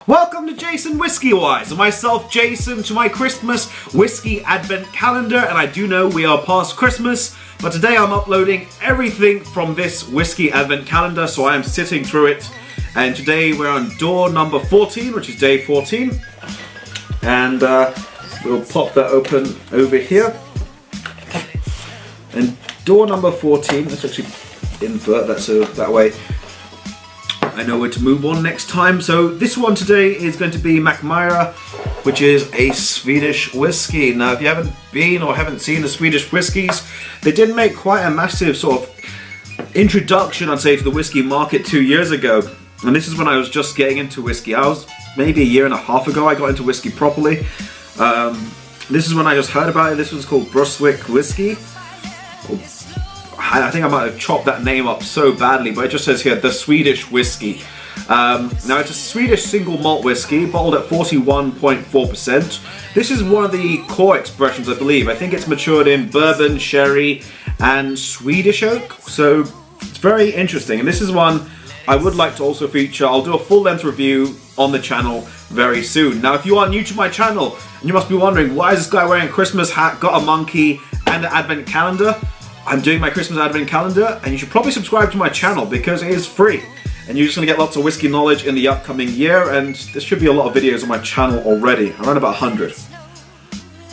Welcome to JasonWhiskyWise, and myself, Jason, to my Christmas Whisky Advent Calendar, and I do know we are past Christmas, but today I'm uploading everything from this Whisky Advent Calendar, so I am sitting through it, and today we're on door number 14, which is day 14, and we'll pop that open over here, and door number 14, let's actually invert that so that way I know where to move on next time. So this one today is going to be Mackmyra, which is a Swedish whiskey. Now if you haven't been or haven't seen the Swedish whiskies, they did make quite a massive sort of introduction, I'd say, to the whiskey market 2 years ago. And this is when I was just getting into whiskey. I was maybe a year and a half ago I got into whiskey properly. This is when I just heard about it. This was called Brukswhisky whiskey. I think I might have chopped that name up so badly, but it just says here, the Swedish whiskey. Now it's a Swedish single malt whiskey, bottled at 41.4%. This is one of the core expressions, I believe. I think it's matured in bourbon, sherry, and Swedish oak, so it's very interesting. And this is one I would like to also feature. I'll do a full-length review on the channel very soon. Now, if you are new to my channel, and you must be wondering, why is this guy wearing a Christmas hat, got a monkey, and an advent calendar? I'm doing my Christmas Advent Calendar, and you should probably subscribe to my channel because it is free. And you're just going to get lots of whiskey knowledge in the upcoming year, and there should be a lot of videos on my channel already, around about 100. It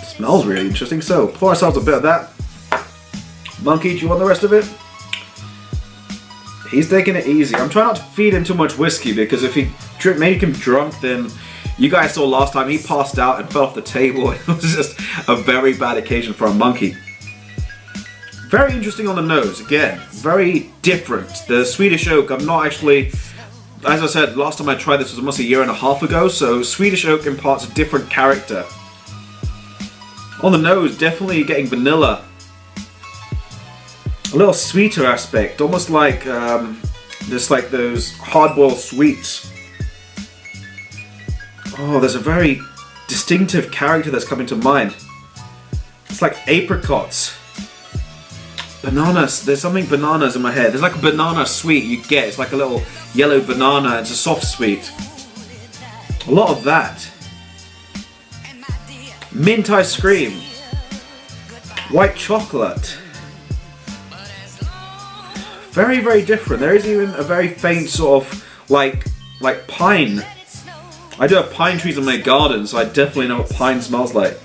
smells really interesting, so pour ourselves a bit of that. Monkey, do you want the rest of it? He's taking it easy. I'm trying not to feed him too much whiskey, because if he make him drunk, then you guys saw last time he passed out and fell off the table. It was just a very bad occasion for a monkey. Very interesting on the nose, again, very different. The Swedish oak, I'm not actually, as I said, last time I tried this was almost a year and a half ago, so Swedish oak imparts a different character. On the nose, definitely getting vanilla. A little sweeter aspect, almost like, just like those hard-boiled sweets. Oh, there's a very distinctive character that's coming to mind. It's like apricots. Bananas, there's something bananas in my head. There's like a banana sweet you get. It's like a little yellow banana. It's a soft sweet. A lot of that. Mint ice cream. White chocolate. Very, very different. There is even a very faint sort of like pine. I do have pine trees in my garden, so I definitely know what pine smells like.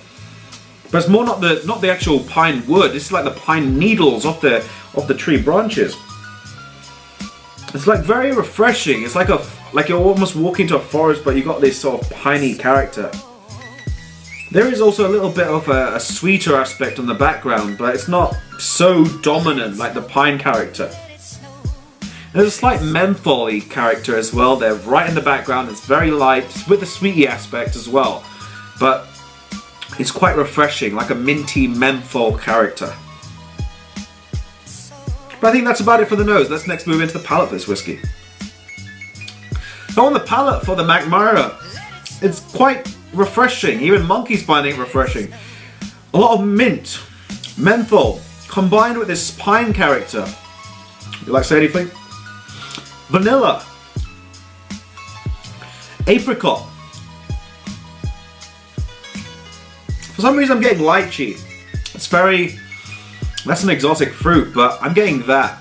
But it's more not the actual pine wood. This is like the pine needles off the tree branches. It's like very refreshing. It's like you're almost walking to a forest, but you got this sort of piney character. There is also a little bit of a sweeter aspect on the background, but it's not so dominant like the pine character. There's a slight menthol-y character as well there, right in the background. It's very light, it's with the sweety aspect as well, but it's quite refreshing, like a minty menthol character. But I think that's about it for the nose. Let's next move into the palate for this whiskey. Now on the palate for the Mackmyra, it's quite refreshing. Even monkeys find it refreshing. A lot of mint, menthol, combined with this pine character. You like to say anything? Vanilla, apricot. For some reason I'm getting lychee. That's an exotic fruit, but I'm getting that.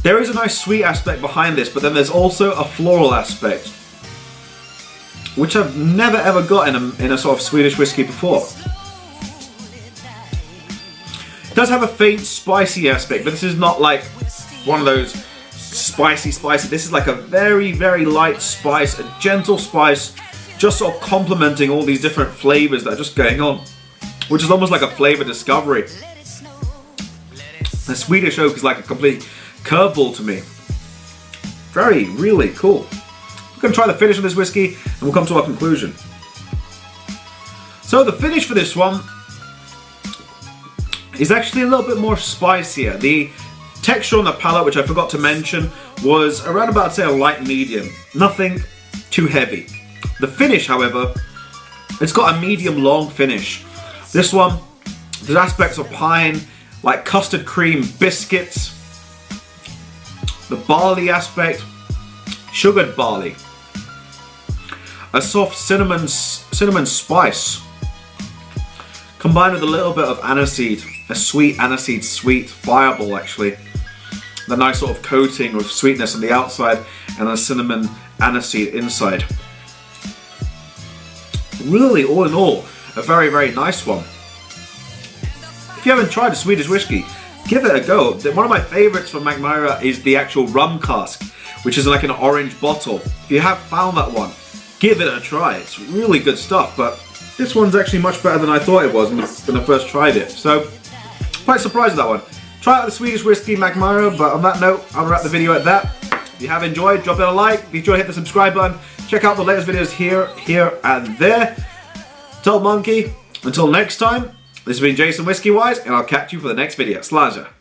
There is a nice sweet aspect behind this, but then there's also a floral aspect, which I've never ever got in a sort of Swedish whiskey before. It does have a faint spicy aspect, but this is not like one of those spicy. This is like a very, very light spice, a gentle spice, just sort of complementing all these different flavors that are just going on, which is almost like a flavor discovery. The Swedish oak is like a complete curveball to me. Really cool. We're going to try the finish of this whiskey and we'll come to our conclusion. So the finish for this one is actually a little bit more spicier. The texture on the palate, which I forgot to mention, was around about, say, a light medium. Nothing too heavy. The finish, however, it's got a medium long finish. This one, there's aspects of pine, like custard cream, biscuits, the barley aspect, sugared barley. a soft cinnamon spice combined with a little bit of aniseed, a sweet aniseed, sweet fireball actually. The nice sort of coating with sweetness on the outside and a cinnamon aniseed inside. Really, all in all, a very, very nice one. If you haven't tried a Swedish whiskey, give it a go. One of my favourites from Mackmyra is the actual rum cask, which is like an orange bottle. If you have found that one, give it a try. It's really good stuff, but this one's actually much better than I thought it was when I first tried it. So, quite surprised with that one. Try out the Swedish whiskey Mackmyra, but on that note, I'll wrap the video at that. If you have enjoyed, drop in a like. If you enjoyed, hit the subscribe button. Check out the latest videos here, and there. Tell Monkey, until next time, this has been JasonWhiskyWise, and I'll catch you for the next video. Slaja.